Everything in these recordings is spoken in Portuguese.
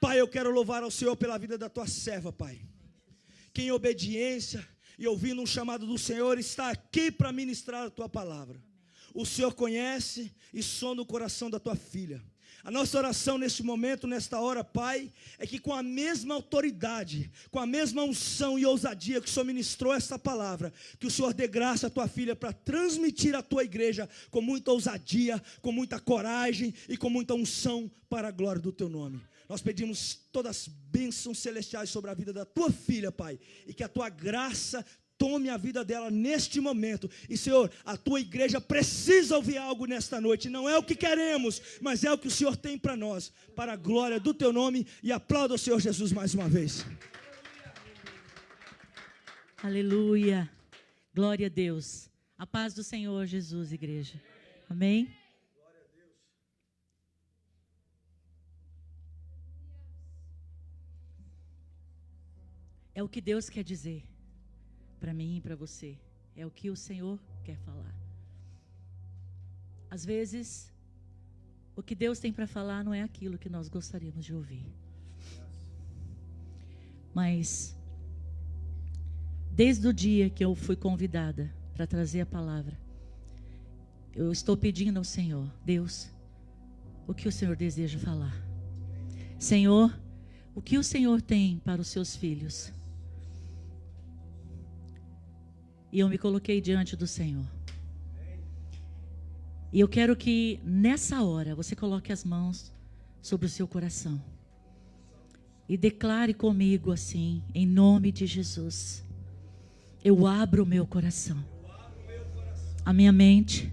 Pai, eu quero louvar ao Senhor pela vida da tua serva, Pai, que em obediência e ouvindo um chamado do Senhor, está aqui para ministrar a tua palavra. O Senhor conhece e sonda o coração da tua filha. A nossa oração neste momento, nesta hora, Pai, é que com a mesma autoridade, com a mesma unção e ousadia que o Senhor ministrou esta palavra, que o Senhor dê graça à tua filha para transmitir à tua igreja com muita ousadia, com muita coragem e com muita unção para a glória do teu nome. Nós pedimos todas as bênçãos celestiais sobre a vida da tua filha, Pai, e que a tua graça tome a vida dela neste momento. E Senhor, a tua igreja precisa ouvir algo nesta noite. Não é o que queremos, mas é o que o Senhor tem para nós, para a glória do teu nome. E aplauda o Senhor Jesus mais uma vez. Aleluia, glória a Deus. A paz do Senhor Jesus, igreja. Amém? É o que Deus quer dizer para mim e para você. É o que o Senhor quer falar. Às vezes, o que Deus tem para falar não é aquilo que nós gostaríamos de ouvir. Mas, desde o dia que eu fui convidada para trazer a palavra, eu estou pedindo ao Senhor, Deus, o que o Senhor deseja falar. Senhor, o que o Senhor tem para os seus filhos? E eu me coloquei diante do Senhor. E eu quero que nessa hora você coloque as mãos sobre o seu coração. E declare comigo assim, em nome de Jesus. Eu abro o meu coração. A minha mente,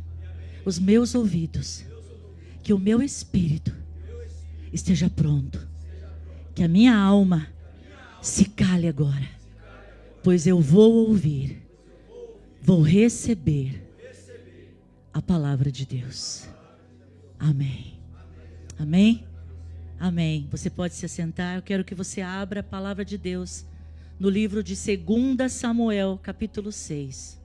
os meus ouvidos. Que o meu espírito esteja pronto. Que a minha alma se cale agora. Pois eu vou ouvir. Vou receber a palavra de Deus. Amém. Amém? Amém. Você pode se assentar. Eu quero que você abra a palavra de Deus no livro de 2 Samuel, capítulo 6.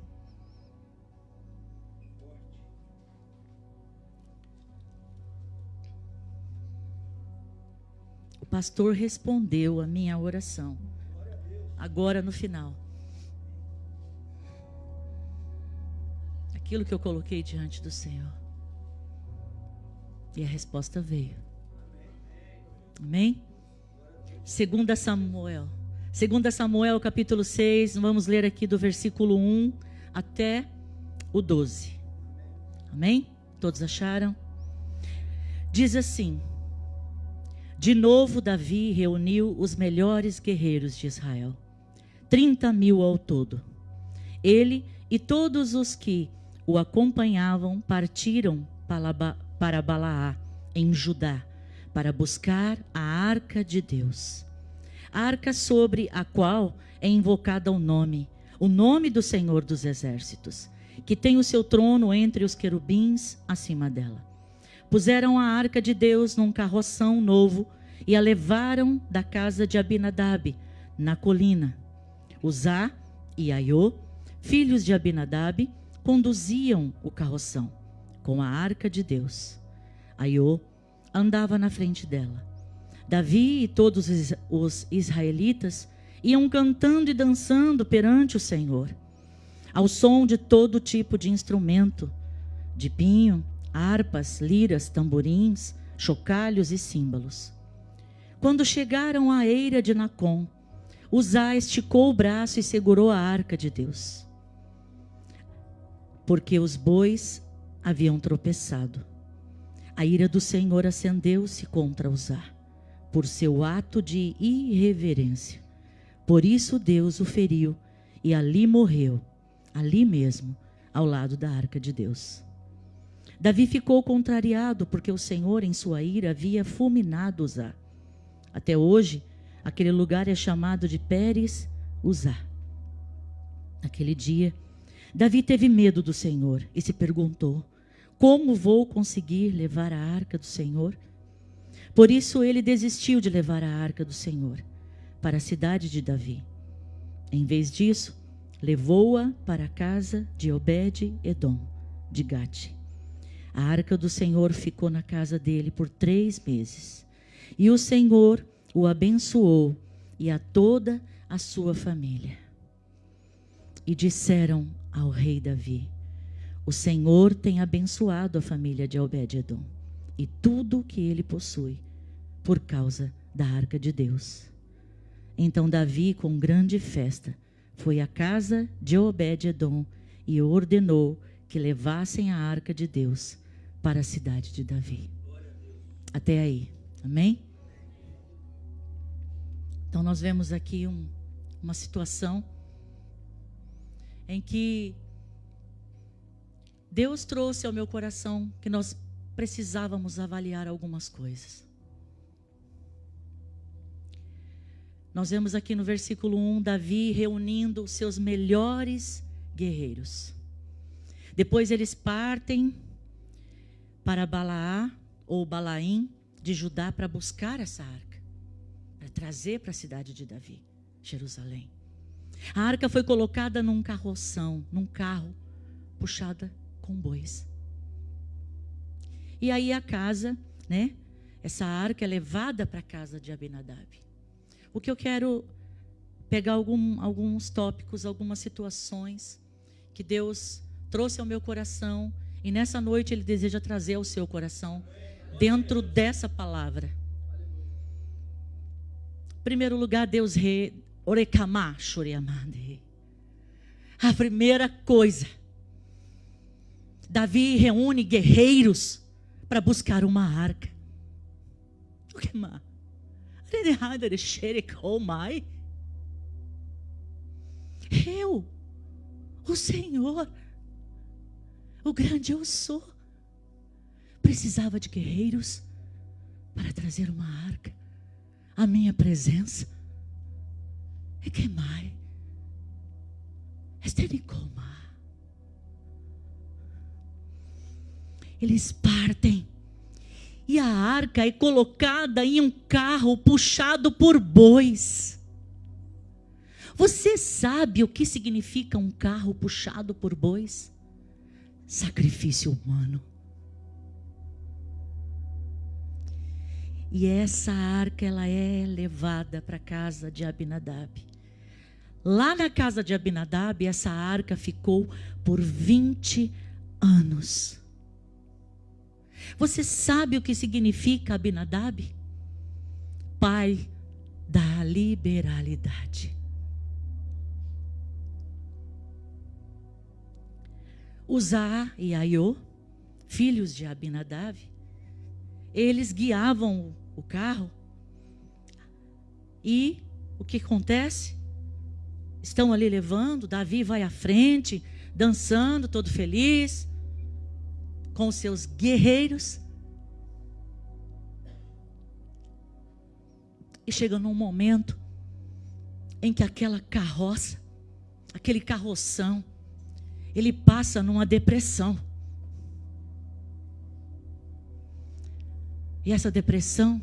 O pastor respondeu a minha oração. Agora no final. Aquilo que eu coloquei diante do Senhor. E a resposta veio. Amém? 2 Samuel. 2 Samuel capítulo 6. Vamos ler aqui do versículo 1 até o 12. Amém? Todos acharam? Diz assim: de novo Davi reuniu os melhores guerreiros de Israel. 30.000 ao todo. Ele e todos os que o acompanhavam partiram para Balaá, em Judá, para buscar a arca de Deus. A arca sobre a qual é invocado o nome do Senhor dos Exércitos, que tem o seu trono entre os querubins acima dela. Puseram a arca de Deus num carroção novo e a levaram da casa de Abinadab, na colina. Uzá e Aiô, filhos de Abinadab, conduziam o carroção com a arca de Deus. Aiô andava na frente dela. Davi e todos os israelitas iam cantando e dançando perante o Senhor, ao som de todo tipo de instrumento, de pinho, harpas, liras, tamborins, chocalhos e símbolos. Quando chegaram à eira de Nacon, Uzá esticou o braço e segurou a arca de Deus, porque os bois haviam tropeçado. A ira do Senhor acendeu-se contra Uzá, por seu ato de irreverência. Por isso Deus o feriu, e ali morreu, ali mesmo, ao lado da arca de Deus. Davi ficou contrariado, porque o Senhor, em sua ira, havia fulminado Uzá. Até hoje, aquele lugar é chamado de Pérez Uzá. Naquele dia, Davi teve medo do Senhor e se perguntou: como vou conseguir levar a arca do Senhor? Por isso ele desistiu de levar a arca do Senhor para a cidade de Davi. Em vez disso, levou-a para a casa de Obed-edom, de Gate. A arca do Senhor ficou na casa dele por 3 meses. E o Senhor o abençoou e a toda a sua família. E disseram ao rei Davi: o Senhor tem abençoado a família de Obed-edom e tudo o que ele possui, por causa da arca de Deus. Então Davi, com grande festa, foi à casa de Obed-edom e ordenou que levassem a arca de Deus para a cidade de Davi. Até aí, amém? Então nós vemos aqui uma situação em que Deus trouxe ao meu coração que nós precisávamos avaliar algumas coisas. Nós vemos aqui no versículo 1, Davi reunindo os seus melhores guerreiros. Depois eles partem para Balaá ou Balaim de Judá para buscar essa arca, para trazer para a cidade de Davi, Jerusalém. A arca foi colocada num carroção, num carro, puxada com bois. E aí a casa, né? Essa arca é levada para a casa de Abinadab. O que eu quero pegar alguns tópicos, algumas situações que Deus trouxe ao meu coração e nessa noite Ele deseja trazer ao seu coração dentro dessa palavra. Em primeiro lugar, Deus orekamá shuriamande. A primeira coisa, Davi reúne guerreiros para buscar uma arca. O que mais? O Senhor, o grande eu sou, precisava de guerreiros para trazer uma arca à minha presença. E que mais? Eles partem e a arca é colocada em um carro puxado por bois. Você sabe o que significa um carro puxado por bois? Sacrifício humano. E essa arca, ela é levada para a casa de Abinadab. Lá na casa de Abinadab, essa arca ficou por 20 anos. Você sabe o que significa Abinadab? Pai da liberalidade. Uzá e Aiô, filhos de Abinadab, eles guiavam o carro. E o que acontece? Estão ali levando, Davi vai à frente, dançando, todo feliz, com os seus guerreiros. E chega num momento em que aquela carroça, aquele carroção, ele passa numa depressão. E essa depressão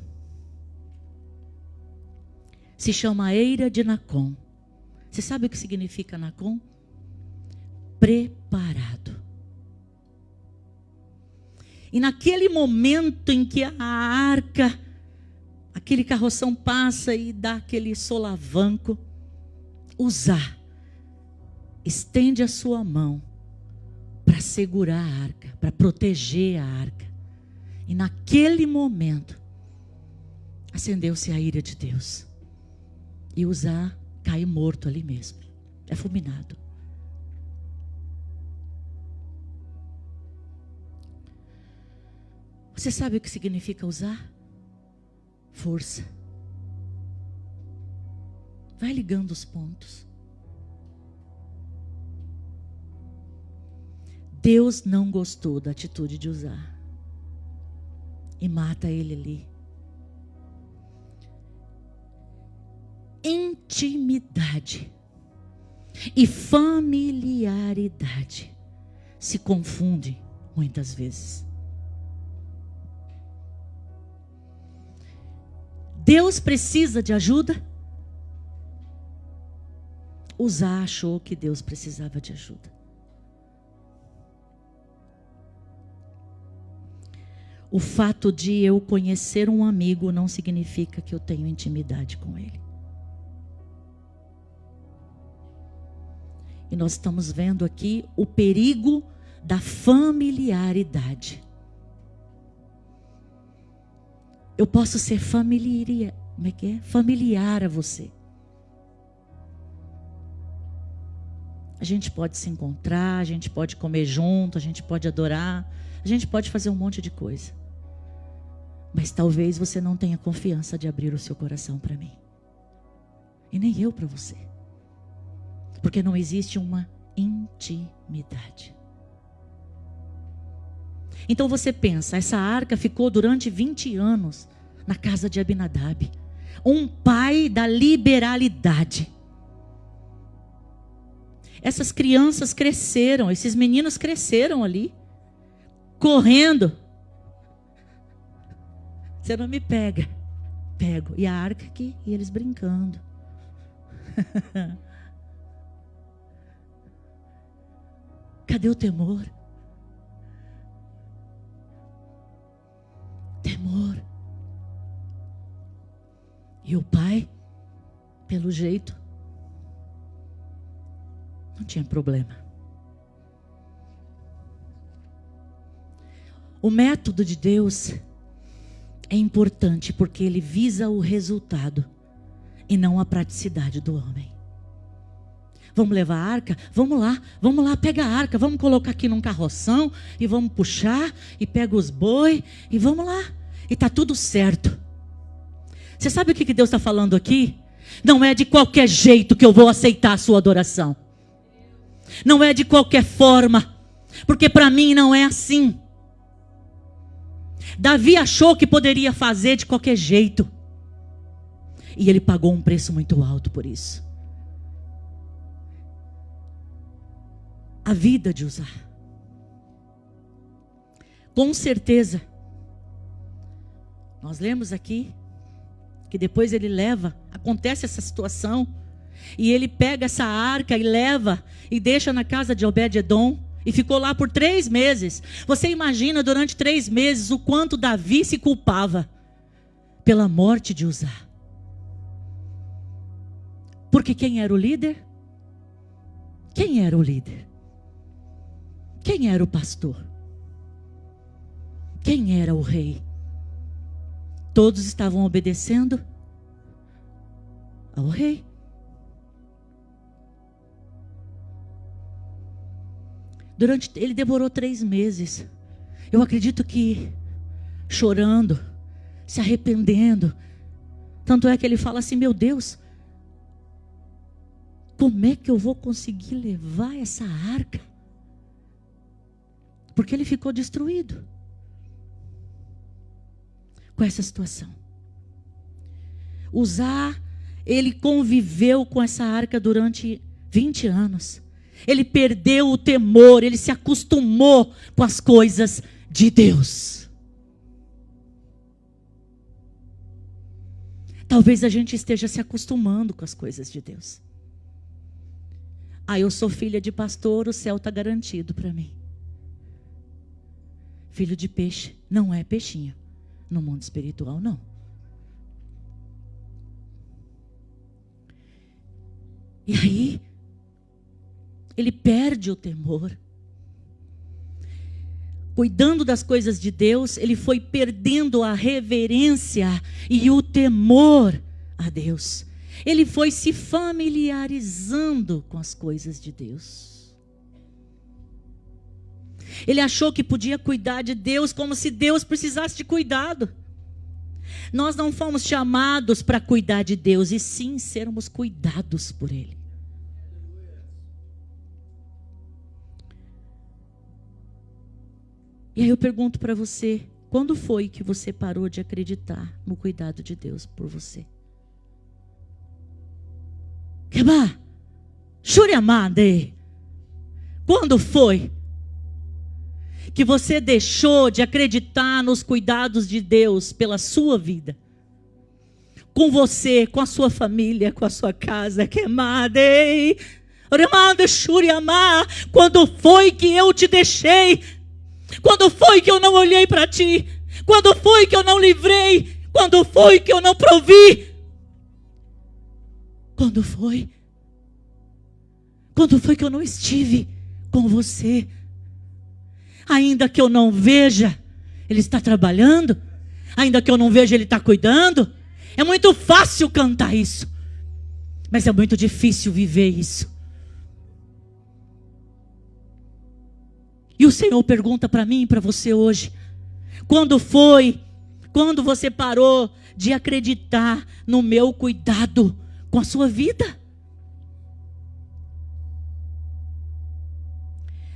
se chama Eira de Nacon. Você sabe o que significa Nacon? Preparado. E naquele momento em que a arca, aquele carroção passa e dá aquele solavanco, Uzá estende a sua mão para segurar a arca, para proteger a arca. E naquele momento, acendeu-se a ira de Deus. E Uzá cai morto ali mesmo. É fulminado. Você sabe o que significa usar? Força. Vai ligando os pontos. Deus não gostou da atitude de Uzá. E mata ele ali. Intimidade e familiaridade se confundem muitas vezes. Deus precisa de ajuda? Uzá achou que Deus precisava de ajuda. o fato de eu conhecer um amigo não significa que eu tenho intimidade com ele. E nós estamos vendo aqui o perigo da familiaridade. Eu posso ser familiar a você. A gente pode se encontrar, a gente pode comer junto, a gente pode adorar, a gente pode fazer um monte de coisa. Mas talvez você não tenha confiança de abrir o seu coração para mim. E nem eu para você. Porque não existe uma intimidade. Então você pensa, essa arca ficou durante 20 anos na casa de Abinadab. Um pai da liberalidade. Essas crianças cresceram, esses meninos cresceram ali, correndo. Você não me pega. Pego. E a arca aqui, e eles brincando. Cadê o temor? Temor. E o pai, pelo jeito, não tinha problema. O método de Deus é importante porque ele visa o resultado e não a praticidade do homem. Vamos levar a arca? Vamos lá, pega a arca, vamos colocar aqui num carroção e vamos puxar e pega os boi e vamos lá. E está tudo certo. Você sabe o que Deus está falando aqui? Não é de qualquer jeito que eu vou aceitar a sua adoração. Não é de qualquer forma, porque para mim não é assim. Davi achou que poderia fazer de qualquer jeito. E ele pagou um preço muito alto por isso. A vida de Uzá. Com certeza. Nós lemos aqui que depois ele leva, acontece essa situação, e ele pega essa arca e leva e deixa na casa de Obed-edom e ficou lá por 3 meses. Você imagina durante 3 meses o quanto Davi se culpava pela morte de Uzá. Porque quem era o líder? Quem era o líder? Quem era o pastor? Quem era o rei? Todos estavam obedecendo ao rei. Ele demorou 3 meses. Eu acredito que chorando, se arrependendo. Tanto é que ele fala assim: meu Deus, como é que eu vou conseguir levar essa arca? Porque ele ficou destruído com essa situação. Uzá, ele conviveu com essa arca durante 20 anos. Ele perdeu o temor, ele se acostumou com as coisas de Deus. Talvez a gente esteja se acostumando com as coisas de Deus. Eu sou filha de pastor, o céu está garantido para mim. Filho de peixe não é peixinho. No mundo espiritual, não. E aí, ele perde o temor. Cuidando das coisas de Deus, ele foi perdendo a reverência e o temor a Deus. Ele foi se familiarizando com as coisas de Deus. Ele achou que podia cuidar de Deus como se Deus precisasse de cuidado. Nós não fomos chamados para cuidar de Deus, e sim sermos cuidados por Ele. E aí eu pergunto para você, quando foi que você parou de acreditar no cuidado de Deus por você? Keba, Shuriamade. Quando foi que você deixou de acreditar nos cuidados de Deus pela sua vida? Com você, com a sua família, com a sua casa. Queimade, quando foi que eu te deixei? Quando foi que eu não olhei para ti? Quando foi que eu não livrei? Quando foi que eu não provi? Quando foi? Quando foi que eu não estive com você? Ainda que eu não veja, Ele está trabalhando. Ainda que eu não veja, Ele está cuidando. É muito fácil cantar isso, mas é muito difícil viver isso. E o Senhor pergunta para mim e para você hoje: quando foi? Quando você parou de acreditar no meu cuidado com a sua vida?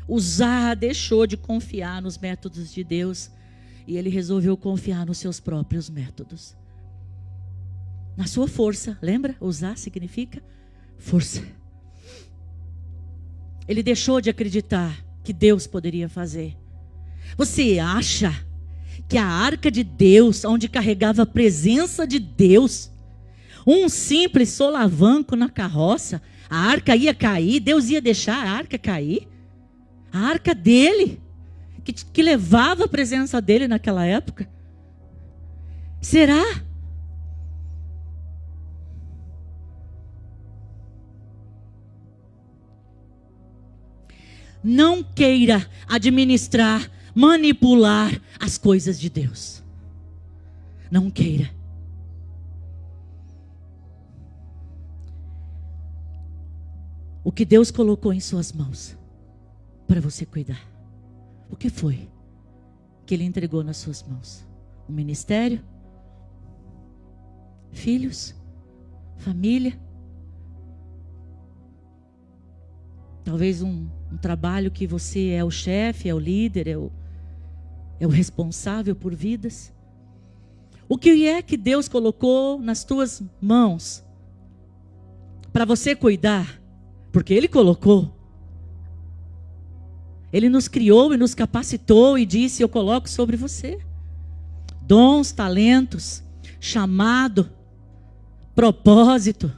Uzá deixou de confiar nos métodos de Deus e ele resolveu confiar nos seus próprios métodos, na sua força. Lembra? Uzá significa força. Ele deixou de acreditar que Deus poderia fazer. Você acha que a arca de Deus, onde carregava a presença de Deus, um simples solavanco na carroça, a arca ia cair? Deus ia deixar a arca cair? A arca dele, que levava a presença dele naquela época? Será? Não queira administrar, manipular as coisas de Deus. Não queira. O que Deus colocou em suas mãos para você cuidar, o que foi que Ele entregou nas suas mãos? Um ministério? Filhos? Família? Talvez um trabalho que você é o chefe, é o líder, é o responsável por vidas. O que é que Deus colocou nas tuas mãos para você cuidar? Porque Ele colocou. Ele nos criou e nos capacitou e disse: eu coloco sobre você dons, talentos, chamado, propósito,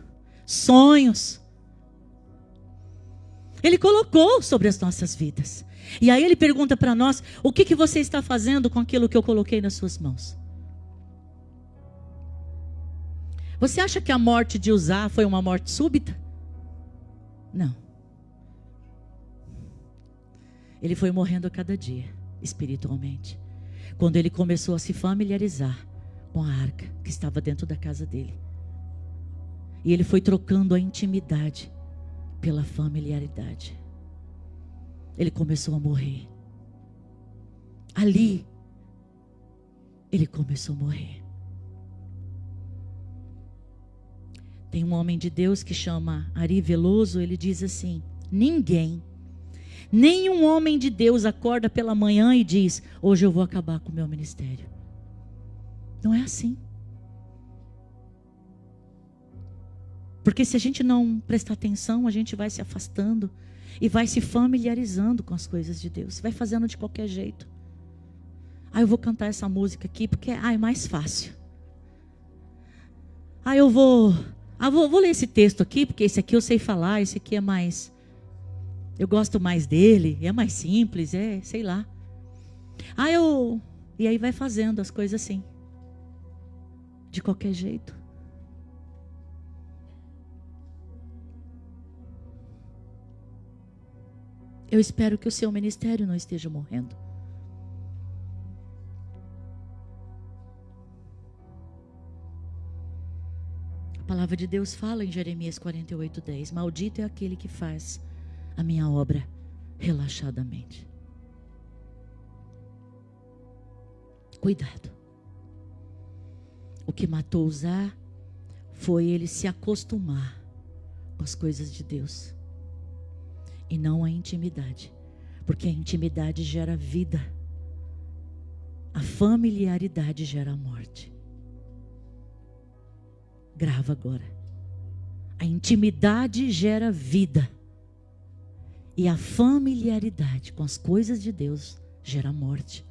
sonhos. Ele colocou sobre as nossas vidas. E aí Ele pergunta para nós: o que você está fazendo com aquilo que eu coloquei nas suas mãos? Você acha que a morte de Uzá foi uma morte súbita? Não. Ele foi morrendo a cada dia, espiritualmente, quando ele começou a se familiarizar com a arca que estava dentro da casa dele. E ele foi trocando a intimidade pela familiaridade. Ele começou a morrer. Ali, ele começou a morrer. Tem um homem de Deus que chama Ari Veloso. Ele diz assim: nenhum homem de Deus acorda pela manhã e diz: hoje eu vou acabar com o meu ministério. Não é assim. Porque se a gente não prestar atenção, a gente vai se afastando e vai se familiarizando com as coisas de Deus. Vai fazendo de qualquer jeito. Eu vou cantar essa música aqui porque é mais fácil. Eu vou ler esse texto aqui porque esse aqui eu sei falar, esse aqui é mais... eu gosto mais dele, é mais simples, sei lá. E aí vai fazendo as coisas assim, de qualquer jeito. Eu espero que o seu ministério não esteja morrendo. A palavra de Deus fala em Jeremias 48:10: maldito é aquele que faz a minha obra relaxadamente. Cuidado. O que matou Uzá foi ele se acostumar com as coisas de Deus e não a intimidade, porque a intimidade gera vida, a familiaridade gera morte. Grava agora: a intimidade gera vida e a familiaridade com as coisas de Deus gera morte.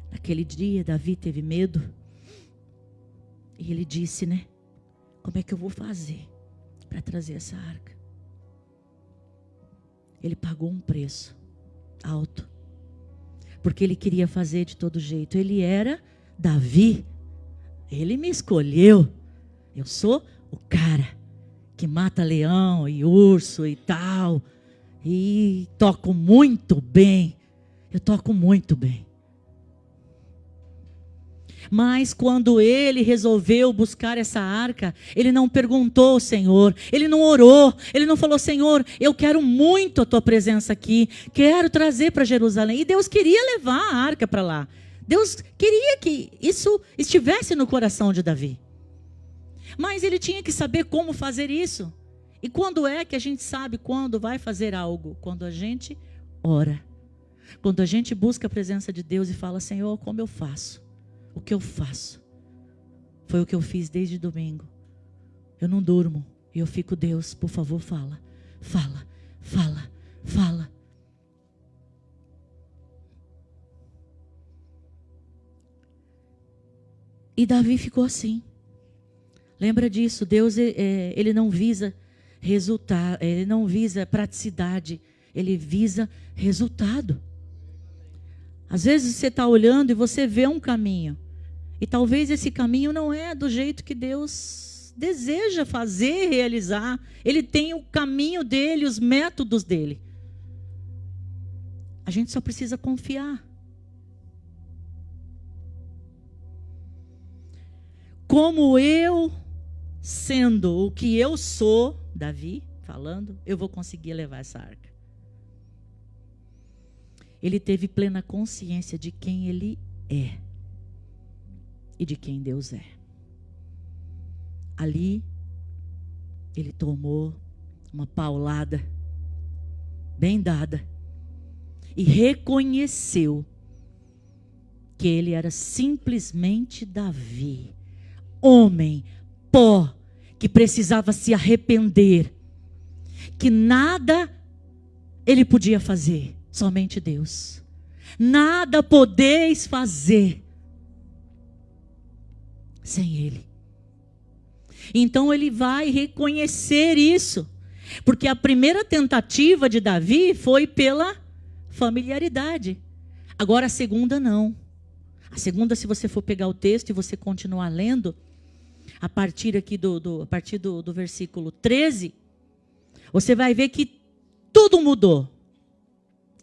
Naquele dia, Davi teve medo. E ele disse, como é que eu vou fazer para trazer essa arca? Ele pagou um preço alto. porque ele queria fazer de todo jeito. Ele era Davi. Ele me escolheu. Eu sou o cara que mata leão e urso e tal. E toco muito bem. Eu toco muito bem. Mas quando ele resolveu buscar essa arca, ele não perguntou ao Senhor, ele não orou, ele não falou: Senhor, eu quero muito a tua presença aqui, quero trazer para Jerusalém. E Deus queria levar a arca para lá. Deus queria que isso estivesse no coração de Davi. Mas ele tinha que saber como fazer isso. E quando é que a gente sabe quando vai fazer algo? Quando a gente ora. Quando a gente busca a presença de Deus e fala: Senhor, como eu faço? O que eu faço? Foi o que eu fiz desde domingo. Eu não durmo. E eu fico: Deus, por favor, fala. Fala, fala, fala. E Davi ficou assim. Lembra disso? Deus, ele não visa resultado, ele não visa praticidade, ele visa resultado. Às vezes você está olhando e você vê um caminho. E talvez esse caminho não é do jeito que Deus deseja fazer, realizar. Ele tem o caminho dele, os métodos dele. A gente só precisa confiar. Como eu, sendo o que eu sou, Davi falando, eu vou conseguir levar essa arca. Ele teve plena consciência de quem ele é e de quem Deus é. Ali, ele tomou uma paulada bem dada e reconheceu que ele era simplesmente Davi, homem, pó, que precisava se arrepender, que nada ele podia fazer, somente Deus. Nada podeis fazer sem Ele. Então ele vai reconhecer isso, porque a primeira tentativa de Davi foi pela familiaridade. Agora a segunda não. A segunda, se você for pegar o texto e você continuar lendo, a partir aqui do versículo 13, você vai ver que tudo mudou.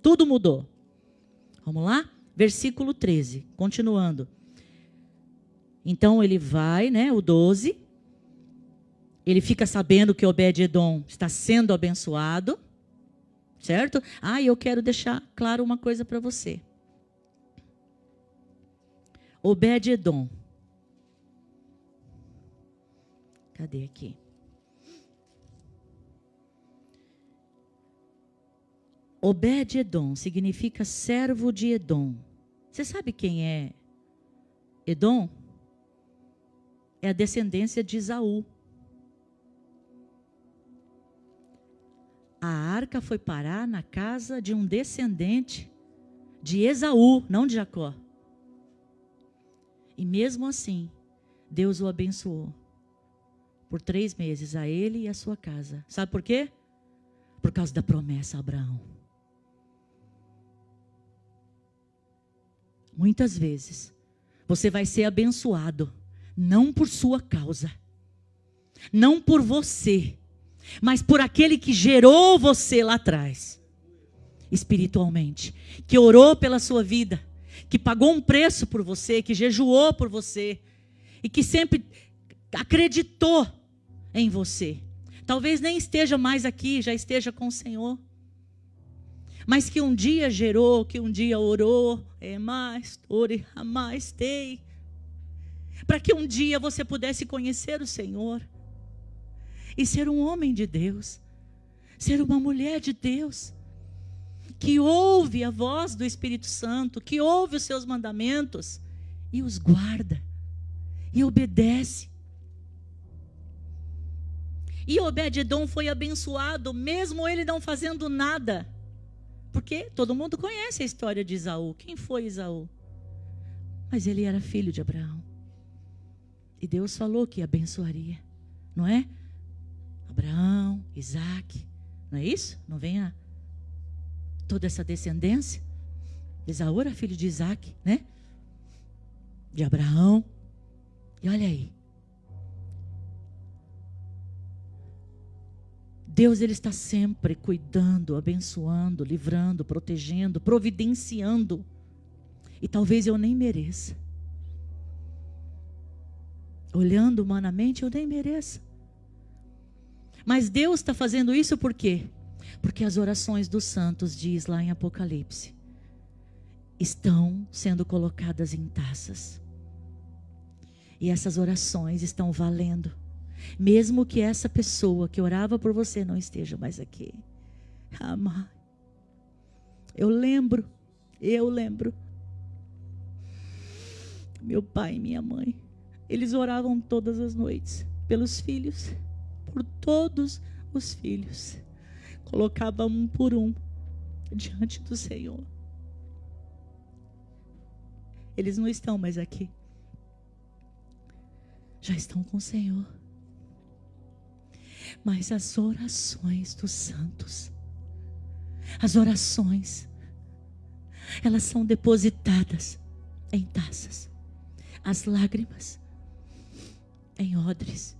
Tudo mudou. Vamos lá? Versículo 13, continuando. Então ele vai, o 12, ele fica sabendo que Obed-edom está sendo abençoado, certo? E eu quero deixar claro uma coisa para você. Obed-edom. Cadê aqui? Obed-edom significa servo de Edom. Você sabe quem é Edom? É a descendência de Esaú. A arca foi parar na casa de um descendente de Esaú, não de Jacó. E mesmo assim, Deus o abençoou por 3 meses, a ele e a sua casa. Sabe por quê? Por causa da promessa a Abraão. Muitas vezes, você vai ser abençoado, não por sua causa, não por você, mas por aquele que gerou você lá atrás, espiritualmente, que orou pela sua vida, que pagou um preço por você, que jejuou por você, e que sempre acreditou em você. Talvez nem esteja mais aqui, já esteja com o Senhor, mas que um dia gerou, que um dia orou, para que um dia você pudesse conhecer o Senhor, e ser um homem de Deus, ser uma mulher de Deus, que ouve a voz do Espírito Santo, que ouve os seus mandamentos, e os guarda, e obedece. E Obed-edom foi abençoado, mesmo ele não fazendo nada. Porque todo mundo conhece a história de Esaú. Quem foi Esaú? Mas ele era filho de Abraão. E Deus falou que abençoaria, não é? Abraão, Isaac, não é isso? Não vem toda essa descendência? Esaú era filho de Isaac, né? De Abraão. E olha aí. Deus, ele está sempre cuidando, abençoando, livrando, protegendo, providenciando. E talvez eu nem mereça. Olhando humanamente, eu nem mereça. Mas Deus está fazendo isso por quê? Porque as orações dos santos, diz lá em Apocalipse, estão sendo colocadas em taças. E essas orações estão valendo. Mesmo que essa pessoa que orava por você não esteja mais aqui. Amar. Eu lembro. Meu pai e minha mãe, eles oravam todas as noites pelos filhos, por todos os filhos. Colocava um por um diante do Senhor. Eles não estão mais aqui. Já estão com o Senhor. Mas as orações dos santos, as orações, elas são depositadas em taças. As lágrimas em odres.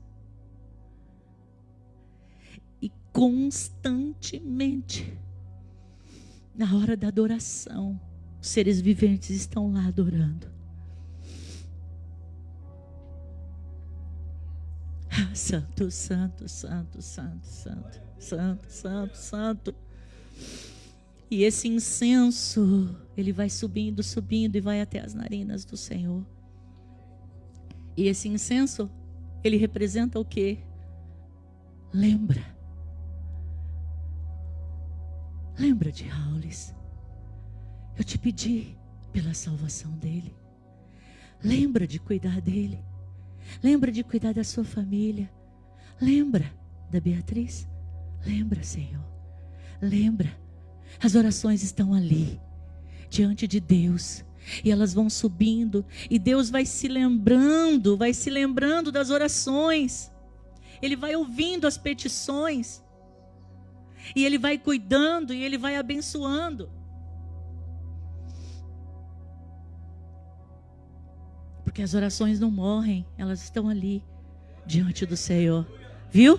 E constantemente, na hora da adoração, os seres viventes estão lá adorando. Santo, santo, santo, santo, santo, santo, santo, santo. E esse incenso, ele vai subindo, subindo e vai até as narinas do Senhor. E esse incenso, ele representa o quê? Lembra de Raulis. Eu te pedi pela salvação dele. Lembra de cuidar dele. Lembra de cuidar da sua família. Lembra da Beatriz. Lembra, Senhor. Lembra. As orações estão ali, diante de Deus. E elas vão subindo. E Deus vai se lembrando das orações. Ele vai ouvindo as petições. E Ele vai cuidando e Ele vai abençoando. Porque as orações não morrem, elas estão ali, diante do Senhor. Viu?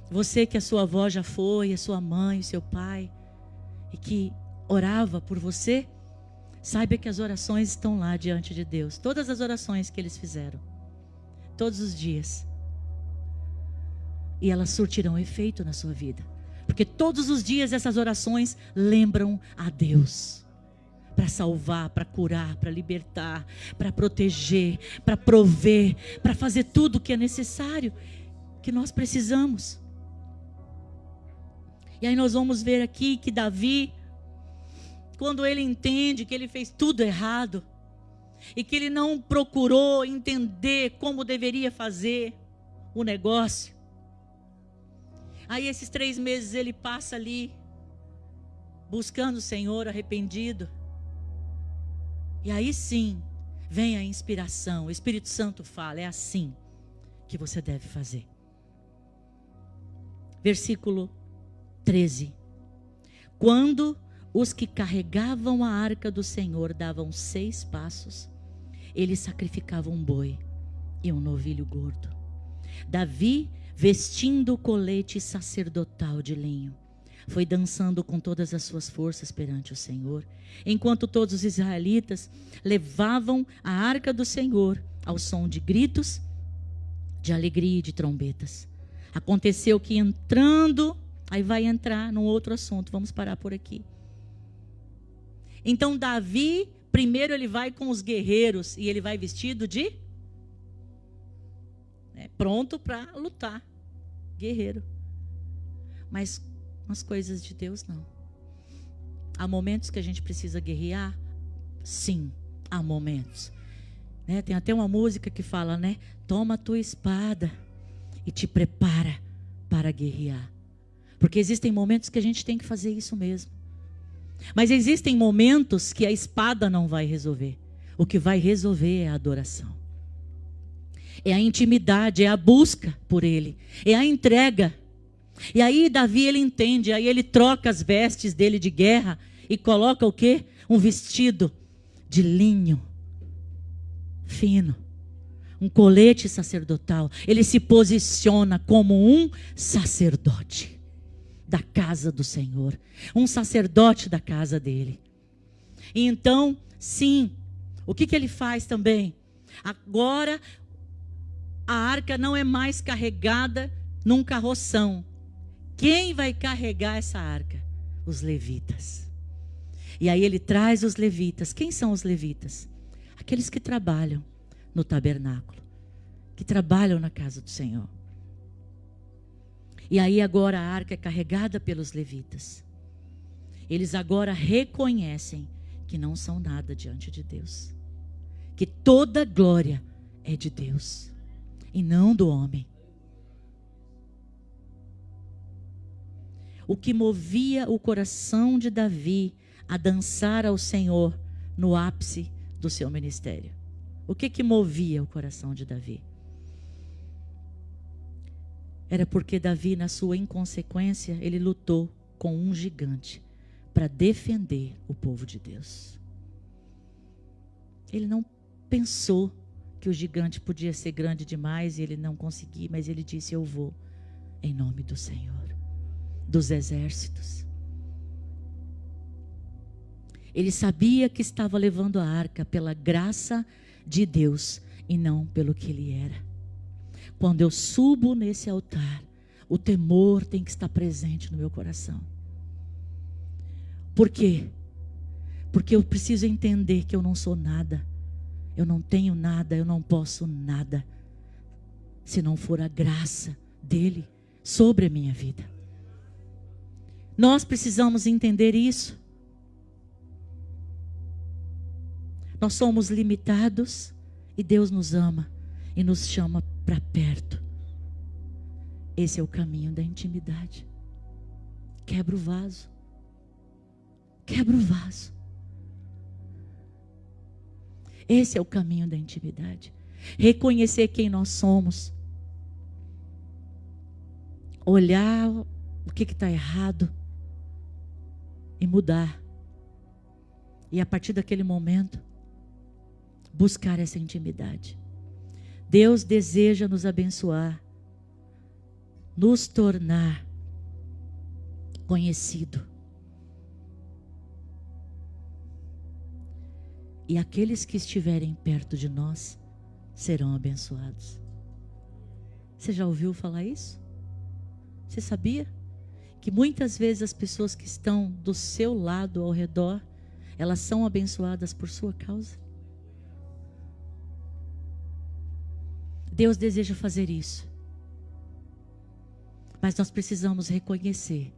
Você que a sua avó já foi, a sua mãe, o seu pai, e que orava por você, saiba que as orações estão lá diante de Deus. Todas as orações que eles fizeram, todos os dias. E elas surtirão efeito na sua vida. Porque todos os dias essas orações lembram a Deus. Para salvar, para curar, para libertar, para proteger, para prover, para fazer tudo o que é necessário, que nós precisamos. E aí nós vamos ver aqui que Davi, quando ele entende que ele fez tudo errado, e que ele não procurou entender como deveria fazer o negócio, aí esses 3 meses ele passa ali, buscando o Senhor, arrependido. E aí sim, vem a inspiração. O Espírito Santo fala, é assim que você deve fazer. Versículo 13. Quando os que carregavam a arca do Senhor davam 6 passos, eles sacrificavam um boi e um novilho gordo. Davi, vestindo o colete sacerdotal de linho, foi dançando com todas as suas forças perante o Senhor, enquanto todos os israelitas levavam a arca do Senhor ao som de gritos, de alegria e de trombetas. Aconteceu que entrando, aí vai entrar num outro assunto, vamos parar por aqui. Então Davi, primeiro ele vai com os guerreiros e ele vai vestido de pronto para lutar, guerreiro. Mas as coisas de Deus não. Há momentos que a gente precisa guerrear? Sim, há momentos. Tem até uma música que fala, toma a tua espada e te prepara para guerrear. Porque existem momentos que a gente tem que fazer isso mesmo. Mas existem momentos que a espada não vai resolver. O que vai resolver é a adoração. É a intimidade, é a busca por Ele, é a entrega. E aí Davi ele entende, aí ele troca as vestes dele de guerra e coloca o quê? um vestido de linho fino, um colete sacerdotal. Ele se posiciona como um sacerdote da casa do Senhor, um sacerdote da casa dele. E então, sim, o que ele faz também? Agora, a arca não é mais carregada num carroção. Quem vai carregar essa arca? Os levitas. E aí ele traz os levitas. Quem são os levitas? Aqueles que trabalham no tabernáculo, que trabalham na casa do Senhor. E aí agora a arca é carregada pelos levitas. Eles agora reconhecem que não são nada diante de Deus, que toda glória é de Deus e não do homem. O que movia o coração de Davi a dançar ao Senhor no ápice do seu ministério? O que movia o coração de Davi? Era porque Davi, na sua inconsequência, ele lutou com um gigante para defender o povo de Deus. Ele não pensou que o gigante podia ser grande demais e ele não conseguia, mas ele disse: eu vou em nome do Senhor dos exércitos. Ele sabia que estava levando a arca pela graça de Deus e não pelo que ele era. Quando eu subo nesse altar, o temor tem que estar presente no meu coração. Por quê? Porque eu preciso entender que eu não sou nada, eu não tenho nada, eu não posso nada, se não for a graça dele sobre a minha vida. Nós precisamos entender isso. Nós somos limitados e Deus nos ama e nos chama para perto. Esse é o caminho da intimidade. Quebra o vaso. Quebra o vaso. Esse é o caminho da intimidade. Reconhecer quem nós somos. Olhar o que está errado e mudar. E a partir daquele momento, buscar essa intimidade. Deus deseja nos abençoar, nos tornar conhecido. E aqueles que estiverem perto de nós serão abençoados. Você já ouviu falar isso? Você sabia que muitas vezes as pessoas que estão do seu lado, ao redor, elas são abençoadas por sua causa? Deus deseja fazer isso. Mas nós precisamos reconhecer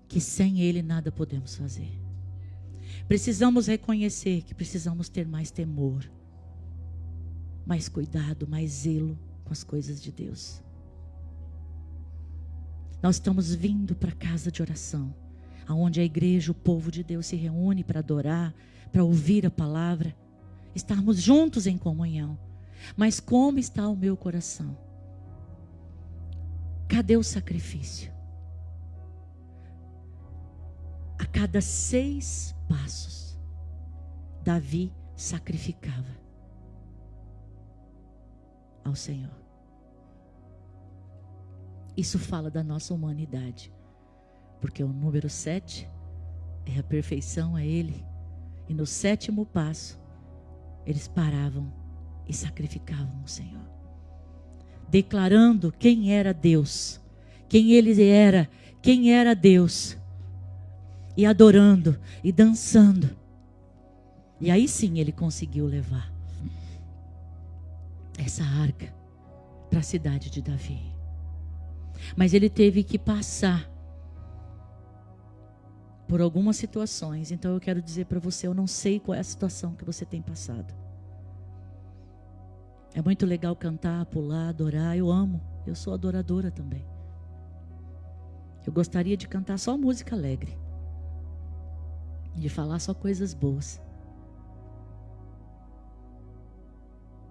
que sem Ele nada podemos fazer. Precisamos reconhecer que precisamos ter mais temor, mais cuidado, mais zelo com as coisas de Deus. Nós estamos vindo para a casa de oração, onde a igreja, o povo de Deus se reúne para adorar, para ouvir a palavra, estarmos juntos em comunhão. Mas como está o meu coração? Cadê o sacrifício? A cada 6 passos, Davi sacrificava ao Senhor. Isso fala da nossa humanidade, porque o número 7 é a perfeição, é Ele. E no 7º passo, eles paravam e sacrificavam o Senhor, declarando quem era Deus, quem Ele era, quem era Deus, e adorando e dançando. E aí sim Ele conseguiu levar essa arca para a cidade de Davi. Mas Ele teve que passar por algumas situações. Então eu quero dizer para você, eu não sei qual é a situação que você tem passado. É muito legal cantar, pular, adorar. Eu amo, eu sou adoradora também. Eu gostaria de cantar só música alegre, de falar só coisas boas.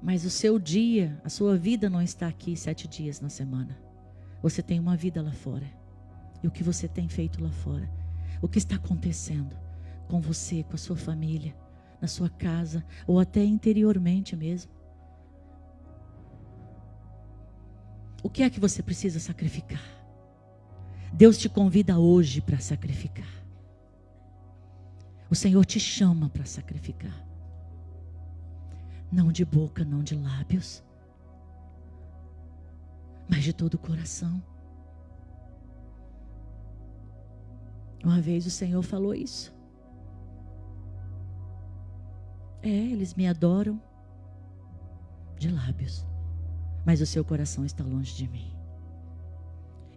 Mas o seu dia, a sua vida não está aqui 7 dias na semana. Você tem uma vida lá fora. E o que você tem feito lá fora? O que está acontecendo? com você, com a sua família, na sua casa, ou até interiormente mesmo. O que é que você precisa sacrificar? Deus te convida hoje para sacrificar. O Senhor te chama para sacrificar. Não de boca, não de lábios, mas de todo o coração. Uma vez o Senhor falou isso. Eles me adoram de lábios, mas o seu coração está longe de mim.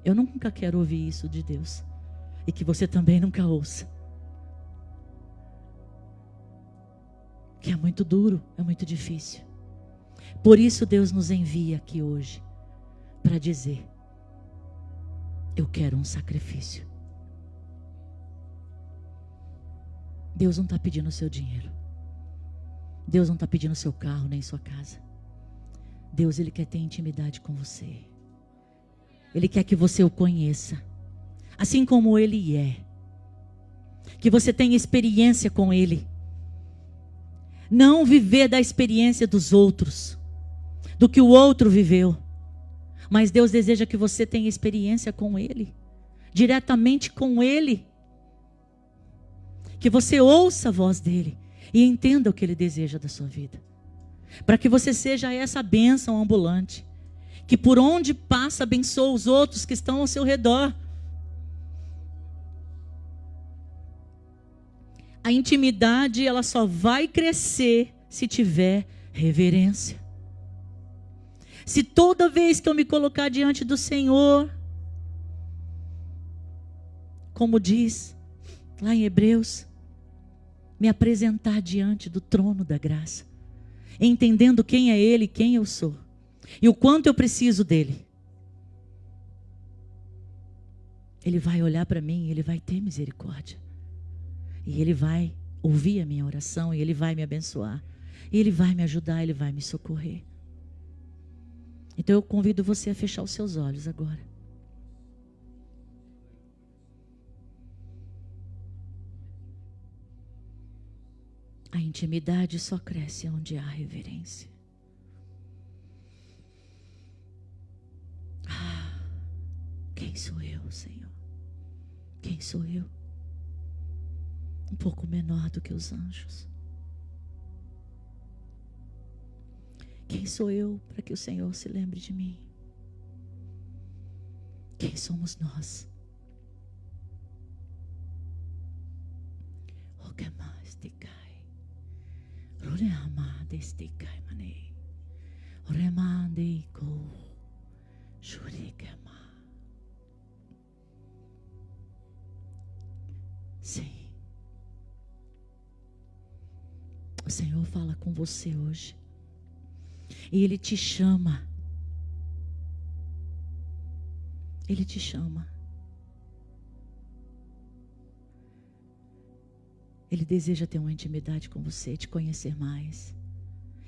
Eu nunca quero ouvir isso de Deus, e que você também nunca ouça. Que é muito duro, é muito difícil. Por isso Deus nos envia aqui hoje, para dizer: eu quero um sacrifício. Deus não está pedindo o seu dinheiro. Deus não está pedindo o seu carro, nem sua casa. Deus, Ele quer ter intimidade com você. Ele quer que você o conheça, assim como Ele é. Que você tenha experiência com Ele. Não viver da experiência dos outros, do que o outro viveu. Mas Deus deseja que você tenha experiência com Ele, diretamente com Ele. Que você ouça a voz dEle e entenda o que Ele deseja da sua vida. Para que você seja essa bênção ambulante, que por onde passa abençoa os outros que estão ao seu redor. A intimidade, ela só vai crescer se tiver reverência. Se toda vez que eu me colocar diante do Senhor, como diz lá em Hebreus, me apresentar diante do trono da graça, entendendo quem é Ele, quem eu sou, e o quanto eu preciso dEle, Ele vai olhar para mim, Ele vai ter misericórdia, e Ele vai ouvir a minha oração, e Ele vai me abençoar, e Ele vai me ajudar, Ele vai me socorrer. Então eu convido você a fechar os seus olhos agora. A intimidade só cresce onde há reverência. Quem sou eu, Senhor? Quem sou eu? Um pouco menor do que os anjos. Quem sou eu para que o Senhor se lembre de mim? Quem somos nós? O que mais te cai? Roreama deste cai manei. Remandei ko shurikema. Sim. O Senhor fala com você hoje. E Ele te chama. Ele te chama. Ele deseja ter uma intimidade com você, te conhecer mais.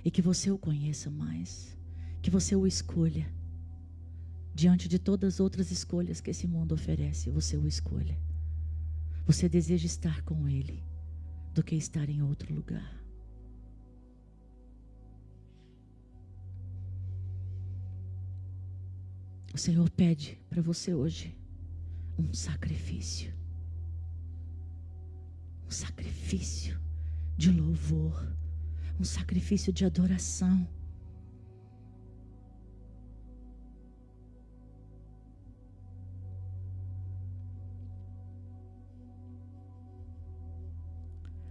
E que você o conheça mais. Que você o escolha. Diante de todas as outras escolhas que esse mundo oferece, você o escolha. Você deseja estar com Ele do que estar em outro lugar. O Senhor pede para você hoje um sacrifício. Um sacrifício de louvor. Um sacrifício de adoração.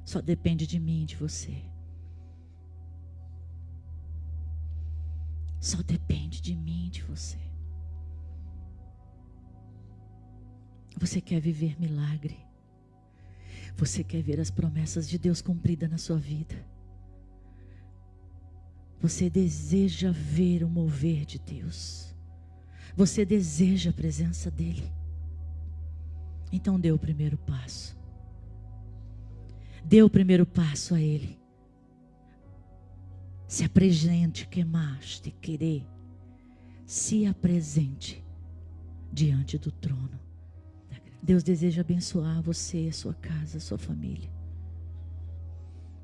Só depende de mim e de você. Só depende de mim e de você. Você quer viver milagre? Você quer ver as promessas de Deus cumpridas na sua vida? Você deseja ver o mover de Deus? Você deseja a presença dEle? Então dê o primeiro passo. Dê o primeiro passo a Ele. Se apresente, quemaste, querer. Se apresente diante do trono. Deus deseja abençoar você, a sua casa, a sua família.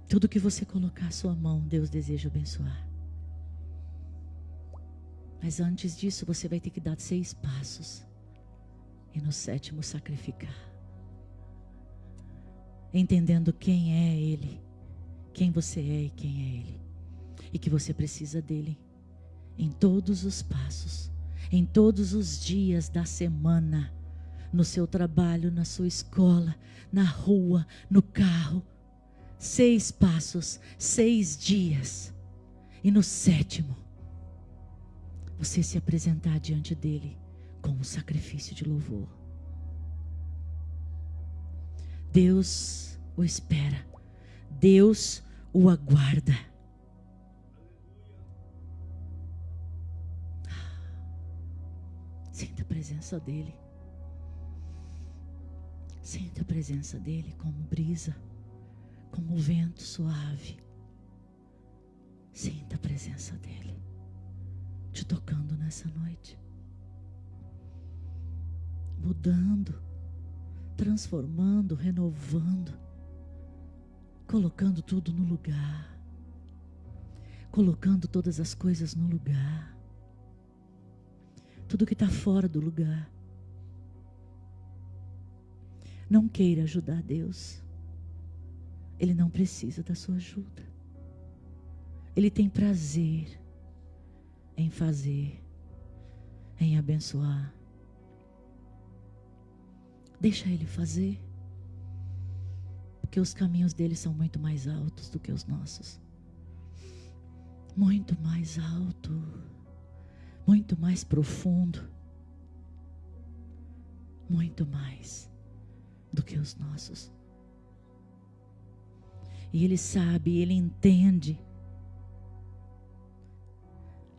Tudo que você colocar a sua mão, Deus deseja abençoar. Mas antes disso, você vai ter que dar 6 passos. E no 7º sacrificar. Entendendo quem é Ele. Quem você é e quem é Ele. E que você precisa dEle. Em todos os passos. Em todos os dias da semana. No seu trabalho, na sua escola, na rua, no carro. 6 passos, 6 dias. E no 7º, você se apresentar diante dele com um sacrifício de louvor. Deus o espera. Deus o aguarda. Sinta a presença dele. Sinta a presença dele como brisa, como vento suave. Sinta a presença dele te tocando nessa noite, mudando, transformando, renovando, colocando tudo no lugar, colocando todas as coisas no lugar, tudo que está fora do lugar. Não queira ajudar Deus. Ele não precisa da sua ajuda. Ele tem prazer em fazer, em abençoar. Deixa Ele fazer. Porque os caminhos dele são muito mais altos do que os nossos. Muito mais alto. Muito mais profundo. Muito mais do que os nossos. E Ele sabe, Ele entende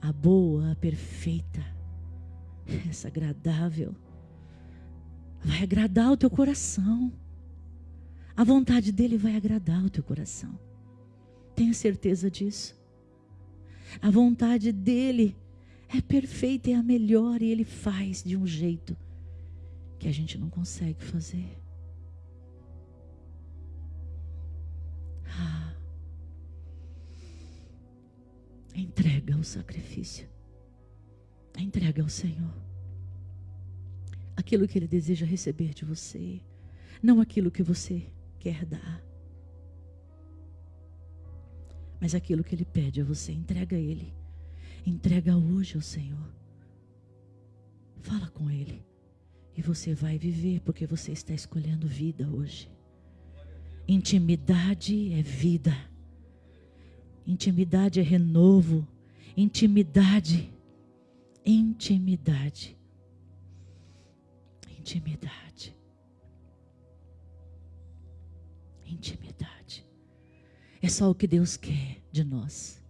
a boa, a perfeita, essa agradável, vai agradar o teu coração. A vontade dele vai agradar o teu coração. Tenha certeza disso. A vontade dele é perfeita, é a melhor, e ele faz de um jeito que a gente não consegue fazer. Entrega o sacrifício. Entrega ao Senhor aquilo que Ele deseja receber de você, não aquilo que você quer dar, mas aquilo que Ele pede a você. Entrega a Ele. Entrega hoje ao Senhor. Fala com Ele. E você vai viver, porque você está escolhendo vida hoje. Intimidade é vida. Intimidade é renovo. Intimidade. Intimidade. Intimidade. Intimidade. É só o que Deus quer de nós.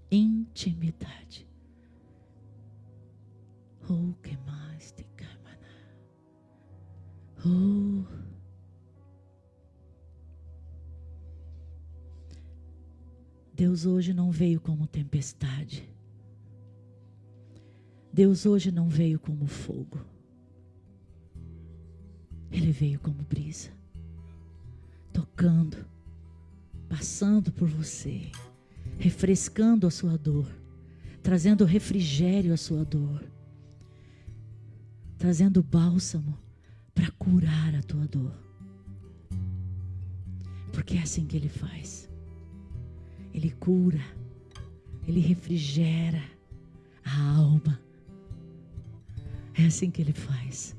Intimidade. Oh, que mais te camana. Oh. Deus hoje não veio como tempestade. Deus hoje não veio como fogo. Ele veio como brisa, tocando, passando por você, refrescando a sua dor, trazendo refrigério à sua dor, trazendo bálsamo para curar a tua dor. Porque é assim que Ele faz. Ele cura, Ele refrigera a alma. É assim que Ele faz.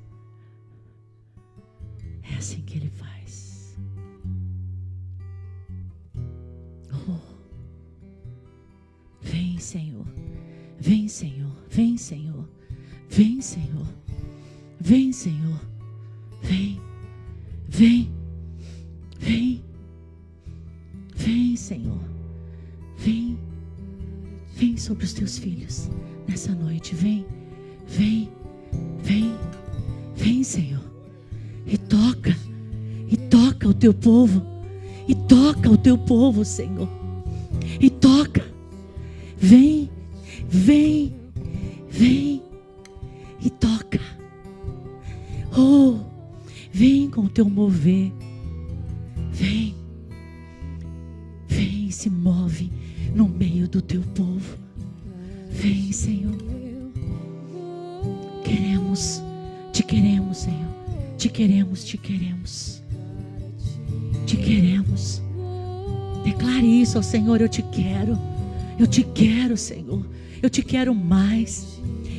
É assim que Ele faz. Oh, vem, Senhor. Vem, Senhor. Vem, Senhor. Vem, Senhor. Vem, Senhor. Vem. Vem. Vem. Vem, Senhor. Vem. Vem sobre os teus filhos nessa noite. Vem. Vem. Vem. Vem, Senhor. E toca o teu povo, e toca o teu povo, Senhor, e toca, vem, vem, vem, e toca, oh, vem com o teu mover, vem, teu povo. Vem, Senhor. Te queremos, Senhor. Te queremos. Te queremos. Declare isso ao Senhor: eu te quero, Senhor. Eu te quero mais.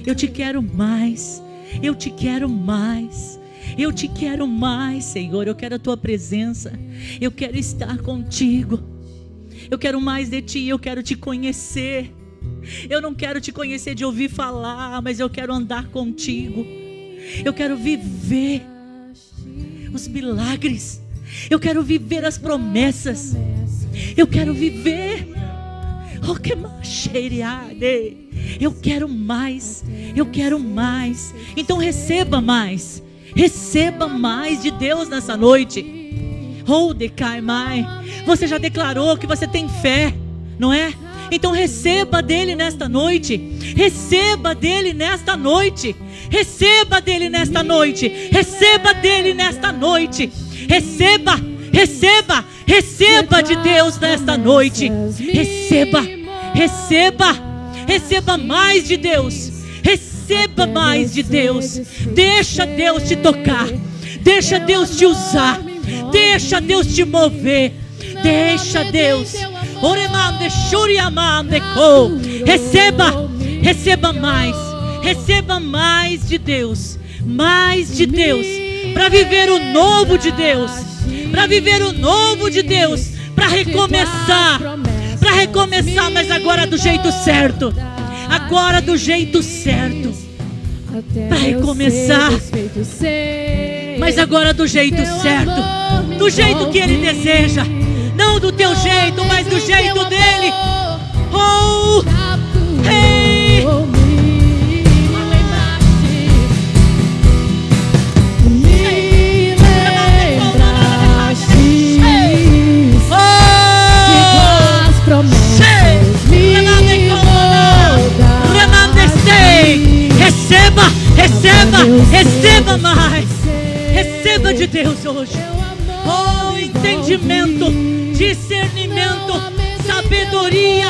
Eu te quero mais. Eu te quero mais. Eu te quero mais, Senhor. Eu quero a tua presença. Eu quero estar contigo. Eu quero mais de ti. Eu quero te conhecer. Eu não quero te conhecer de ouvir falar, mas eu quero andar contigo. Eu quero viver os milagres. Eu quero viver as promessas. Eu quero viver. Oh, que macheiriade. Eu quero mais. Eu quero mais. Então receba mais. Receba mais de Deus nessa noite. Oh, decai mais. Você já declarou que você tem fé, não é? Então receba dele nesta noite. Receba dele nesta noite. Receba dele nesta noite. Receba dele nesta noite. Receba de Deus nesta noite. Receba mais de Deus. Receba mais de Deus. Deixa Deus te tocar. Deixa Deus te usar. Deixa Deus te mover. Deixa Deus. Receba mais. Receba mais de Deus. Mais de Deus. Para viver o novo de Deus. Para viver o novo de Deus. Para recomeçar. Para recomeçar, mas agora do jeito certo. Agora do jeito certo. Para recomeçar. Mas agora do jeito certo. Do jeito que Ele deseja. Não do teu jeito, mas do jeito dele. Oh, hey. Me lembraste de tuas promessas. Receba mais. Receba de Deus hoje. Oh, entendimento, discernimento, sabedoria,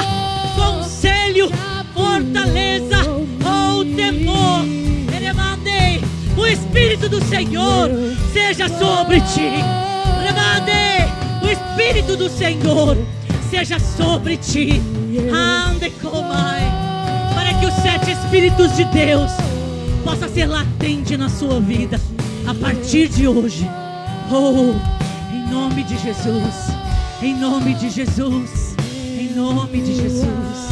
conselho, fortaleza, oh, temor. O Espírito do Senhor seja sobre ti. O Espírito do Senhor seja sobre ti. Para que os 7 Espíritos de Deus possa ser latente na sua vida a partir de hoje. Oh, em nome de Jesus. Em nome de Jesus. Em nome de Jesus.